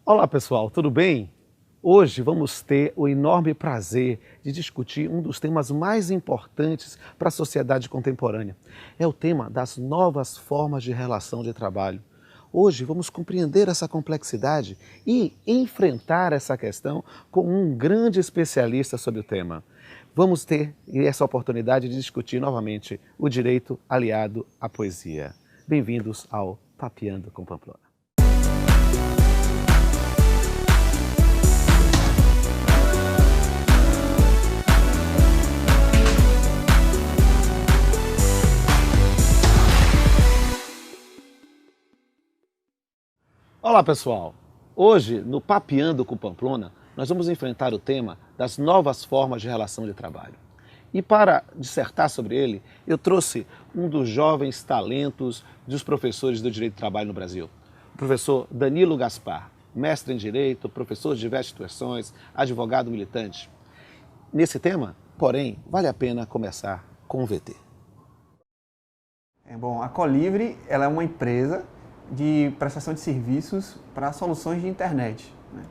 Olá pessoal, tudo bem? Hoje vamos ter o enorme prazer de discutir um dos temas mais importantes para a sociedade contemporânea. É o tema das novas formas de relação de trabalho. Hoje vamos compreender essa complexidade e enfrentar essa questão com um grande especialista sobre o tema. Vamos ter essa oportunidade de discutir novamente o direito aliado à poesia. Bem-vindos ao Papeando com Pamplona. Olá pessoal, hoje no Papeando com Pamplona nós vamos enfrentar o tema das novas formas de relação de trabalho. E para dissertar sobre ele, eu trouxe um dos jovens talentos dos professores do direito do trabalho no Brasil, o professor Danilo Gaspar, mestre em direito, professor de diversas instituições, advogado militante. Nesse tema, porém, vale a pena começar com o VT. Bom, a Colivre ela é uma empresa de prestação de serviços para soluções de internet, né?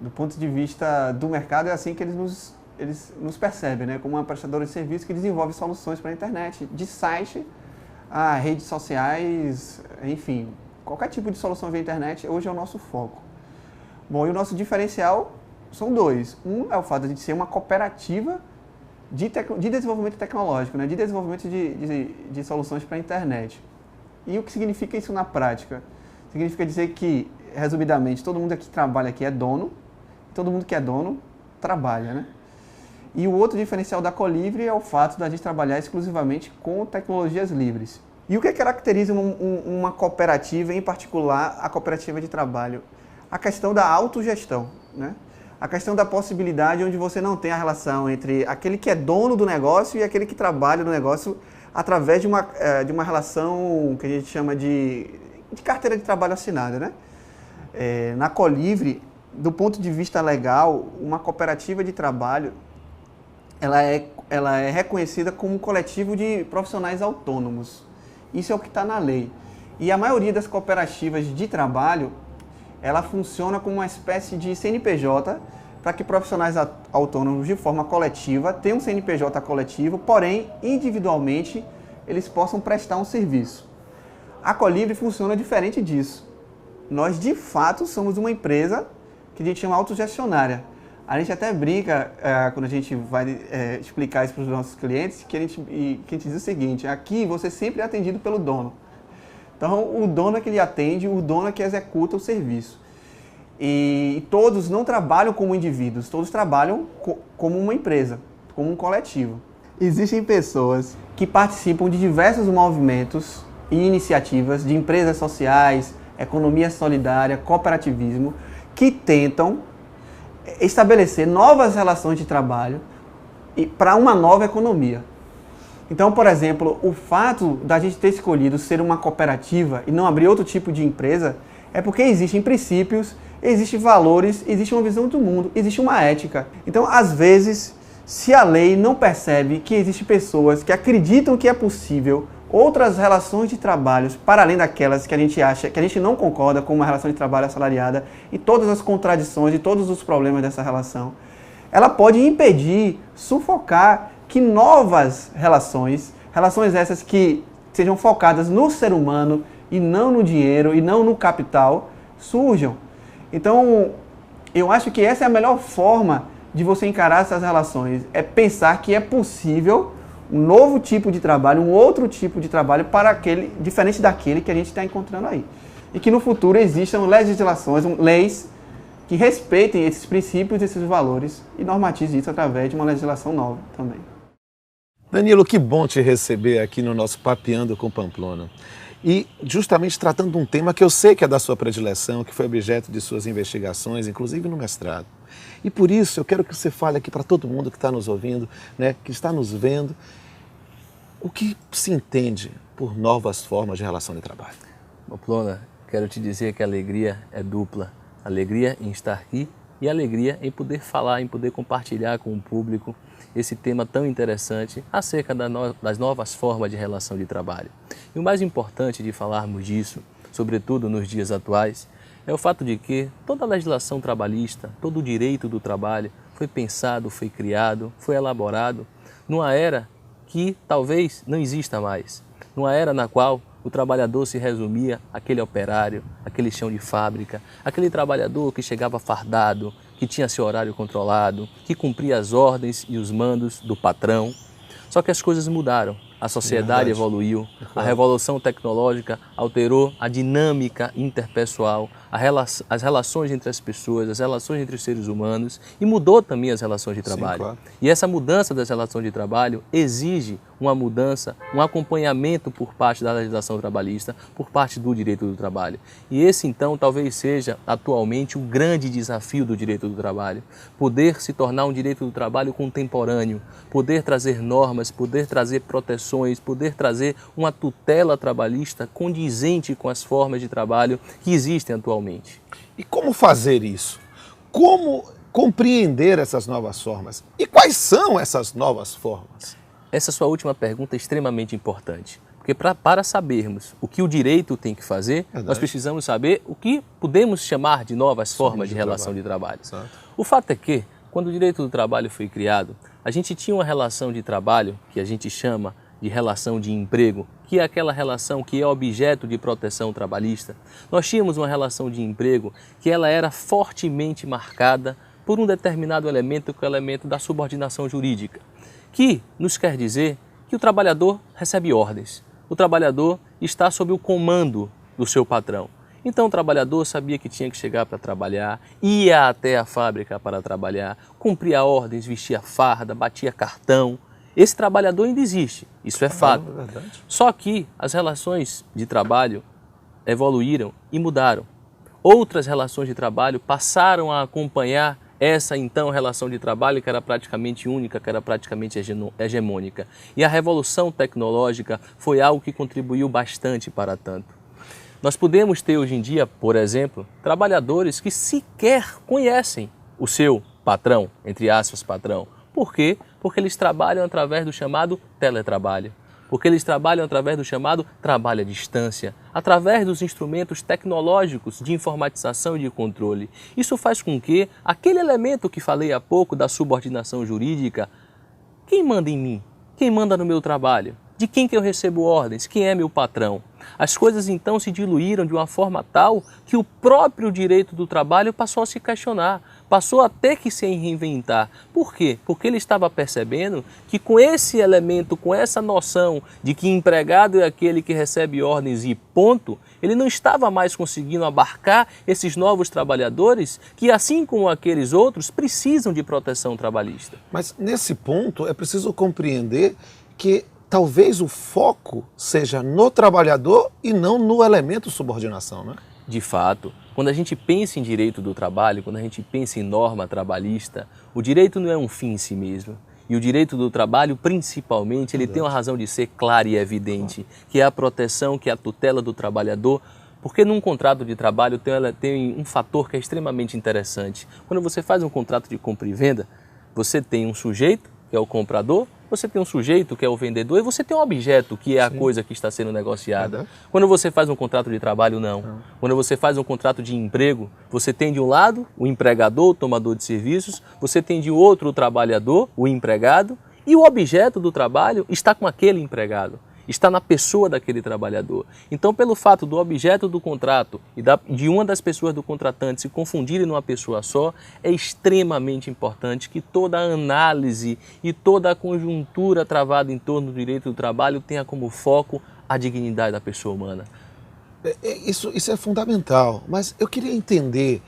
Do ponto de vista do mercado, é assim que eles nos percebem, né? Como uma prestadora de serviço que desenvolve soluções para a internet, de site a redes sociais, enfim, qualquer tipo de solução via internet, hoje é o nosso foco. Bom, e o nosso diferencial são dois. Um é o fato de ser uma cooperativa de desenvolvimento tecnológico, né? De desenvolvimento de soluções para a internet. E o que significa isso na prática? Significa dizer que, resumidamente, todo mundo que trabalha aqui é dono, todo mundo que é dono trabalha, né? E o outro diferencial da Colivre é o fato da gente trabalhar exclusivamente com tecnologias livres. E o que caracteriza uma cooperativa, em particular a cooperativa de trabalho? A questão da autogestão, né? A questão da possibilidade onde você não tem a relação entre aquele que é dono do negócio e aquele que trabalha no negócio através de uma relação que a gente chama de carteira de trabalho assinada, né? Na Colivre, do ponto de vista legal, uma cooperativa de trabalho ela é reconhecida como um coletivo de profissionais autônomos. Isso é o que está na lei. E a maioria das cooperativas de trabalho, ela funciona como uma espécie de CNPJ para que profissionais autônomos de forma coletiva tenham um CNPJ coletivo, porém, individualmente, eles possam prestar um serviço. A Colivre funciona diferente disso. Nós, de fato, somos uma empresa que a gente chama autogestionária. A gente até brinca, quando a gente vai explicar isso para os nossos clientes, que a gente diz o seguinte: aqui você sempre é atendido pelo dono. Então, o dono é que lhe atende, o dono é que executa o serviço. E todos não trabalham como indivíduos, todos trabalham como uma empresa, como um coletivo. Existem pessoas que participam de diversos movimentos e iniciativas de empresas sociais, economia solidária, cooperativismo, que tentam estabelecer novas relações de trabalho para uma nova economia. Então, por exemplo, o fato da gente ter escolhido ser uma cooperativa e não abrir outro tipo de empresa é porque existem princípios, existem valores, existe uma visão do mundo, existe uma ética. Então, às vezes, se a lei não percebe que existem pessoas que acreditam que é possível outras relações de trabalho para além daquelas que a gente acha, que a gente não concorda com uma relação de trabalho assalariada e todas as contradições e todos os problemas dessa relação, ela pode impedir, sufocar que novas relações essas que sejam focadas no ser humano e não no dinheiro e não no capital, surjam. Então, eu acho que essa é a melhor forma de você encarar essas relações, é pensar que é possível um novo tipo de trabalho, um outro tipo de trabalho para aquele, diferente daquele que a gente está encontrando aí. E que no futuro existam legislações, leis que respeitem esses princípios, esses valores e normatizem isso através de uma legislação nova também. Danilo, que bom te receber aqui no nosso Papeando com Pamplona. E justamente tratando de um tema que eu sei que é da sua predileção, que foi objeto de suas investigações, inclusive no mestrado. E por isso eu quero que você fale aqui para todo mundo que está nos ouvindo, né, que está nos vendo, o que se entende por novas formas de relação de trabalho. Pamplona, quero te dizer que a alegria é dupla. Alegria em estar aqui e alegria em poder falar, em poder compartilhar com o público esse tema tão interessante acerca das novas formas de relação de trabalho. E o mais importante de falarmos disso, sobretudo nos dias atuais, é o fato de que toda a legislação trabalhista, todo o direito do trabalho foi pensado, foi criado, foi elaborado numa era que talvez não exista mais, numa era na qual o trabalhador se resumia àquele operário, aquele chão de fábrica, aquele trabalhador que chegava fardado, que tinha seu horário controlado, que cumpria as ordens e os mandos do patrão. Só que as coisas mudaram, a sociedade evoluiu, a revolução tecnológica alterou a dinâmica interpessoal, as relações entre as pessoas, as relações entre os seres humanos e mudou também as relações de trabalho. Sim, claro. E essa mudança das relações de trabalho exige uma mudança, um acompanhamento por parte da legislação trabalhista, por parte do direito do trabalho. E esse então talvez seja atualmente o grande desafio do direito do trabalho, poder se tornar um direito do trabalho contemporâneo, poder trazer normas, poder trazer proteções, poder trazer uma tutela trabalhista condizente com as formas de trabalho que existem atualmente. E como fazer isso? Como compreender essas novas formas? E quais são essas novas formas? Essa sua última pergunta é extremamente importante, porque para sabermos o que o direito tem que fazer, nós precisamos saber o que podemos chamar de novas formas de relação de trabalho. Exato. O fato é que, quando o direito do trabalho foi criado, a gente tinha uma relação de trabalho que a gente chama de relação de emprego, que é aquela relação que é objeto de proteção trabalhista. Nós tínhamos uma relação de emprego que ela era fortemente marcada por um determinado elemento, que é o elemento da subordinação jurídica, que nos quer dizer que o trabalhador recebe ordens, o trabalhador está sob o comando do seu patrão. Então o trabalhador sabia que tinha que chegar para trabalhar, ia até a fábrica para trabalhar, cumpria ordens, vestia farda, batia cartão. Esse trabalhador ainda existe, isso é fato. É verdade. Só que as relações de trabalho evoluíram e mudaram. Outras relações de trabalho passaram a acompanhar essa então relação de trabalho que era praticamente única, que era praticamente hegemônica. E a revolução tecnológica foi algo que contribuiu bastante para tanto. Nós podemos ter hoje em dia, por exemplo, trabalhadores que sequer conhecem o seu patrão, entre aspas, patrão. Por quê? Porque eles trabalham através do chamado teletrabalho. Porque eles trabalham através do chamado trabalho à distância, através dos instrumentos tecnológicos de informatização e de controle. Isso faz com que aquele elemento que falei há pouco da subordinação jurídica, quem manda em mim? Quem manda no meu trabalho? De quem que eu recebo ordens? Quem é meu patrão? As coisas então se diluíram de uma forma tal que o próprio direito do trabalho passou a se questionar, passou a ter que se reinventar. Por quê? Porque ele estava percebendo que com esse elemento, com essa noção de que empregado é aquele que recebe ordens e ponto, ele não estava mais conseguindo abarcar esses novos trabalhadores que, assim como aqueles outros, precisam de proteção trabalhista. Mas nesse ponto é preciso compreender que talvez o foco seja no trabalhador e não no elemento subordinação, né? De fato, quando a gente pensa em direito do trabalho, quando a gente pensa em norma trabalhista, o direito não é um fim em si mesmo. E o direito do trabalho, principalmente, ele tem uma razão de ser clara e evidente, que é a proteção, que é a tutela do trabalhador, porque num contrato de trabalho tem um fator que é extremamente interessante. Quando você faz um contrato de compra e venda, você tem um sujeito, que é o comprador, você tem um sujeito, que é o vendedor, e você tem um objeto, que é a coisa que está sendo negociada. Quando você faz um contrato de trabalho, não. Quando você faz um contrato de emprego, você tem de um lado o empregador, o tomador de serviços, você tem de outro o trabalhador, o empregado, e o objeto do trabalho está com aquele empregado, está na pessoa daquele trabalhador. Então, pelo fato do objeto do contrato e de uma das pessoas do contratante se confundirem numa pessoa só, é extremamente importante que toda a análise e toda a conjuntura travada em torno do direito do trabalho tenha como foco a dignidade da pessoa humana. Isso é fundamental, mas eu queria entender,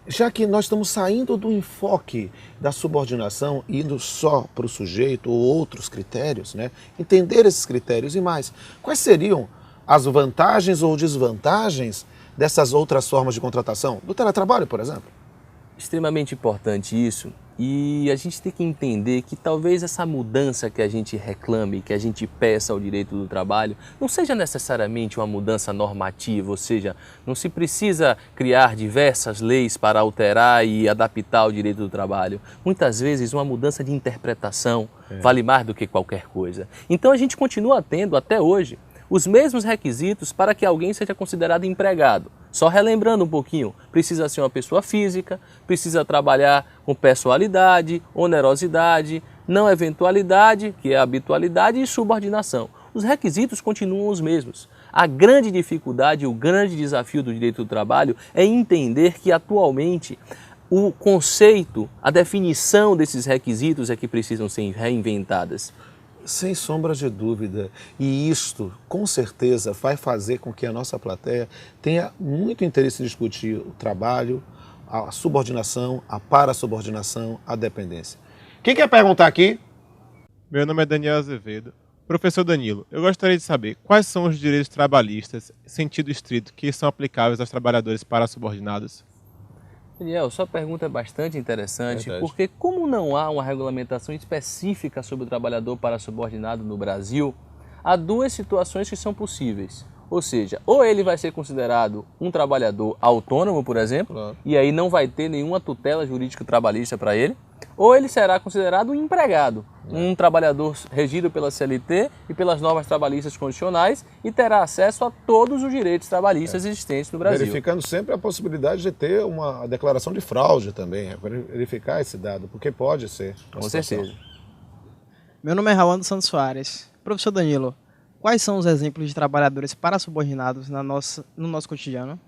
já que nós estamos saindo do enfoque da subordinação, indo só para o sujeito ou outros critérios, né? Entender esses critérios e mais, quais seriam as vantagens ou desvantagens dessas outras formas de contratação? Do teletrabalho, por exemplo? Extremamente importante isso, e a gente tem que entender que talvez essa mudança que a gente reclame, que a gente peça ao direito do trabalho, não seja necessariamente uma mudança normativa, ou seja, não se precisa criar diversas leis para alterar e adaptar o direito do trabalho. Muitas vezes uma mudança de interpretação vale mais do que qualquer coisa. Então a gente continua tendo até hoje os mesmos requisitos para que alguém seja considerado empregado. Só relembrando um pouquinho, precisa ser uma pessoa física, precisa trabalhar com pessoalidade, onerosidade, não eventualidade, que é a habitualidade, e subordinação. Os requisitos continuam os mesmos. A grande dificuldade, o grande desafio do direito do trabalho é entender que atualmente o conceito, a definição desses requisitos é que precisam ser reinventadas. Sem sombra de dúvida. E isto, com certeza, vai fazer com que a nossa plateia tenha muito interesse em discutir o trabalho, a subordinação, a parasubordinação, a dependência. Quem quer perguntar aqui? Meu nome é Daniel Azevedo. Professor Danilo, eu gostaria de saber quais são os direitos trabalhistas, em sentido estrito, que são aplicáveis aos trabalhadores parasubordinados? Daniel, sua pergunta é bastante interessante, porque como não há uma regulamentação específica sobre o trabalhador parasubordinado no Brasil, há duas situações que são possíveis. Ou seja, ou ele vai ser considerado um trabalhador autônomo, por exemplo, e aí não vai ter nenhuma tutela jurídico-trabalhista para ele, ou ele será considerado um empregado, um trabalhador regido pela CLT e pelas normas trabalhistas condicionais e terá acesso a todos os direitos trabalhistas existentes no Brasil. Verificando sempre a possibilidade de ter uma declaração de fraude também, verificar esse dado, porque pode ser. Com certeza. Meu nome é Raul Santos Soares. Professor Danilo, quais são os exemplos de trabalhadores parasubordinados no nosso cotidiano?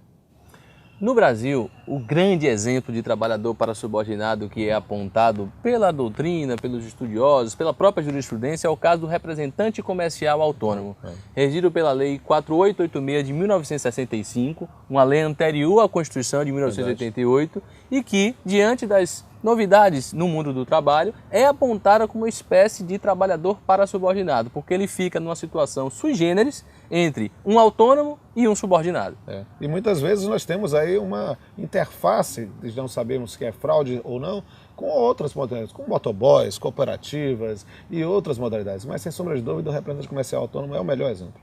No Brasil, o grande exemplo de trabalhador parasubordinado que é apontado pela doutrina, pelos estudiosos, pela própria jurisprudência, é o caso do representante comercial autônomo, regido pela Lei 4886 de 1965, uma lei anterior à Constituição de 1988, e que, diante das novidades no mundo do trabalho, é apontada como uma espécie de trabalhador parasubordinado, porque ele fica numa situação sui generis entre um autônomo e um subordinado. E muitas vezes nós temos aí uma interface, de não sabemos se é fraude ou não, com outras modalidades, com motoboys, cooperativas e outras modalidades. Mas, sem sombra de dúvida, o representante comercial autônomo é o melhor exemplo.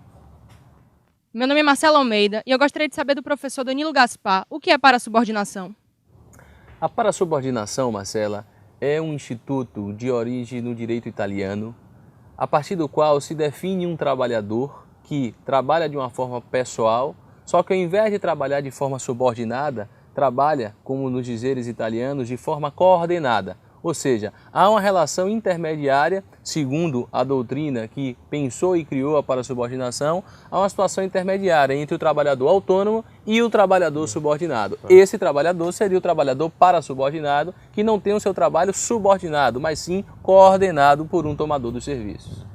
Meu nome é Marcela Almeida e eu gostaria de saber do professor Danilo Gaspar o que é parasubordinação. A parasubordinação, Marcela, é um instituto de origem no direito italiano, a partir do qual se define um trabalhador que trabalha de uma forma pessoal, só que ao invés de trabalhar de forma subordinada, trabalha, como nos dizeres italianos, de forma coordenada. Ou seja, há uma relação intermediária, segundo a doutrina que pensou e criou a parasubordinação, há uma situação intermediária entre o trabalhador autônomo e o trabalhador subordinado. Esse trabalhador seria o trabalhador parasubordinado, que não tem o seu trabalho subordinado, mas sim coordenado por um tomador dos serviços.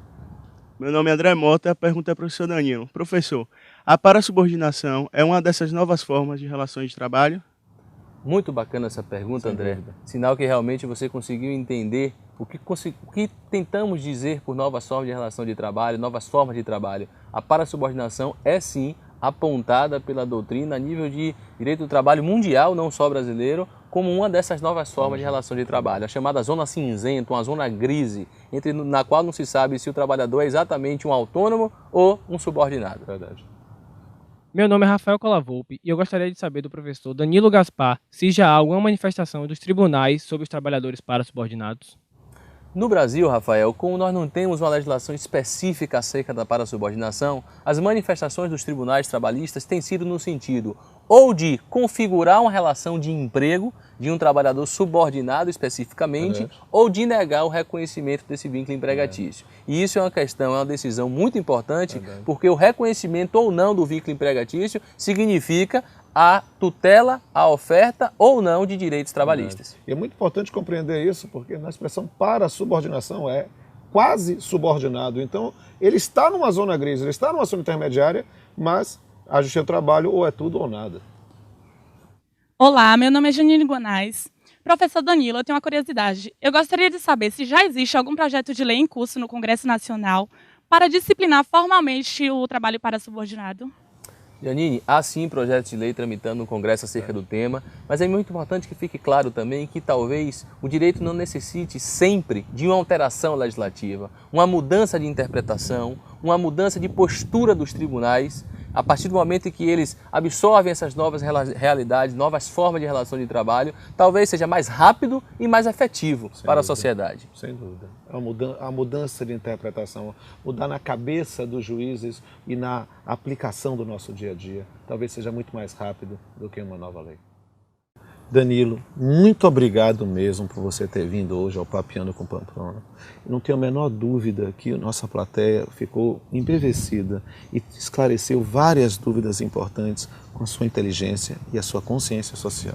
Meu nome é André Mota e a pergunta é para o professor Danilo. Professor, a parasubordinação é uma dessas novas formas de relações de trabalho? Muito bacana essa pergunta, André. Sinal que realmente você conseguiu entender o que tentamos dizer por novas formas de relação de trabalho, novas formas de trabalho. A parasubordinação é sim apontada pela doutrina a nível de direito do trabalho mundial, não só brasileiro, como uma dessas novas formas de relação de trabalho, a chamada zona cinzenta, uma zona grise, na qual não se sabe se o trabalhador é exatamente um autônomo ou um subordinado. Verdade. Meu nome é Rafael Colavolpe e eu gostaria de saber do professor Danilo Gaspar se já há alguma manifestação dos tribunais sobre os trabalhadores parasubordinados. No Brasil, Rafael, como nós não temos uma legislação específica acerca da parasubordinação, as manifestações dos tribunais trabalhistas têm sido no sentido ou de configurar uma relação de emprego de um trabalhador subordinado especificamente, ou de negar o reconhecimento desse vínculo empregatício. E isso é uma decisão muito importante, porque o reconhecimento ou não do vínculo empregatício significa a tutela, a oferta ou não de direitos trabalhistas. E é muito importante compreender isso, porque na expressão parasubordinação é quase subordinado. Então, ele está numa zona gris, ele está numa zona intermediária, mas a justiça do trabalho ou é tudo ou nada. Olá, meu nome é Janine Guanais. Professor Danilo, eu tenho uma curiosidade. Eu gostaria de saber se já existe algum projeto de lei em curso no Congresso Nacional para disciplinar formalmente o trabalho parasubordinado. Janine, há sim projetos de lei tramitando no Congresso acerca do tema, mas é muito importante que fique claro também que talvez o direito não necessite sempre de uma alteração legislativa, uma mudança de interpretação, uma mudança de postura dos tribunais A partir do momento em que eles absorvem essas novas realidades, novas formas de relação de trabalho, talvez seja mais rápido e mais efetivo para a sociedade. Sem dúvida. A mudança de interpretação, mudar na cabeça dos juízes e na aplicação do nosso dia a dia, talvez seja muito mais rápido do que uma nova lei. Danilo, muito obrigado mesmo por você ter vindo hoje ao Papeando com Pamplona. Eu não tenho a menor dúvida que a nossa plateia ficou embevecida e esclareceu várias dúvidas importantes com a sua inteligência e a sua consciência social.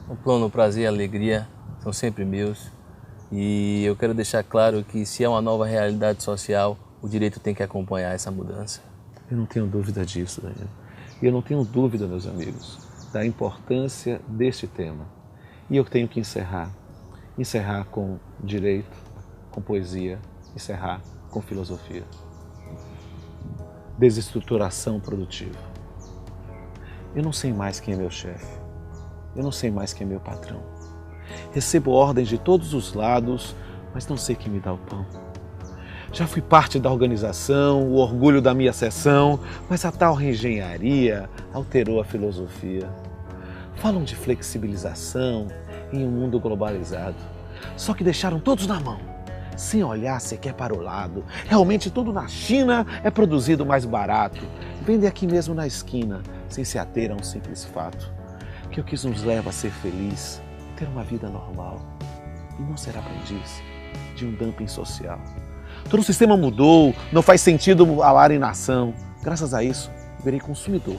Pamplona, o prazer e a alegria são sempre meus. E eu quero deixar claro que se é uma nova realidade social, o direito tem que acompanhar essa mudança. Eu não tenho dúvida disso, Danilo. E eu não tenho dúvida, meus amigos, da importância deste tema. E eu tenho que encerrar com direito, com poesia, encerrar com filosofia. Desestruturação produtiva. Eu não sei mais quem é meu chefe. Eu não sei mais quem é meu patrão. Recebo ordens de todos os lados, mas não sei quem me dá o pão. Já fui parte da organização, o orgulho da minha seção, mas a tal reengenharia alterou a filosofia. Falam de flexibilização em um mundo globalizado, só que deixaram todos na mão, sem olhar sequer para o lado. Realmente tudo na China é produzido mais barato. Vendem aqui mesmo na esquina, sem se ater a um simples fato. Que o que nos leva a ser feliz, ter uma vida normal e não ser aprendiz de um dumping social. Todo o sistema mudou, não faz sentido falar em nação. Graças a isso, virei consumidor.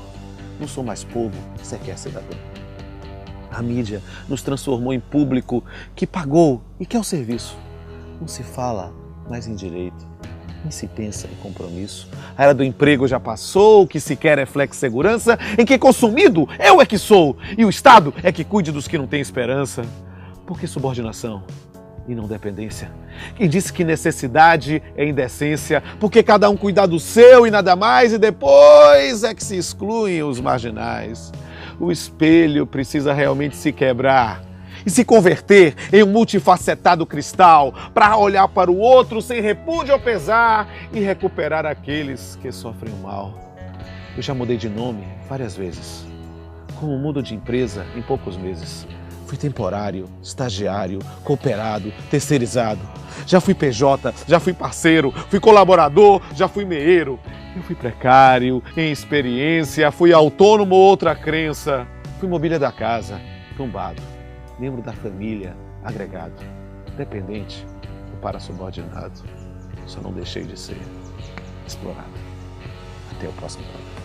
Não sou mais povo, sequer cidadão. A mídia nos transformou em público que pagou e quer o serviço. Não se fala mais em direito, nem se pensa em compromisso. A era do emprego já passou, o que se quer é flexsegurança, em que consumido eu é que sou e o Estado é que cuide dos que não têm esperança. Por que subordinação e não dependência? Quem disse que necessidade é indecência? Porque cada um cuida do seu e nada mais, e depois é que se excluem os marginais. O espelho precisa realmente se quebrar e se converter em um multifacetado cristal para olhar para o outro sem repúdio ou pesar e recuperar aqueles que sofrem o mal. Eu já mudei de nome várias vezes, como mudo de empresa em poucos meses. Fui temporário, estagiário, cooperado, terceirizado. Já fui PJ, já fui parceiro, fui colaborador, já fui meeiro. Eu fui precário, em experiência, fui autônomo ou outra crença. Fui mobília da casa, tombado, membro da família, agregado, dependente ou parasubordinado. Só não deixei de ser explorado. Até o próximo programa.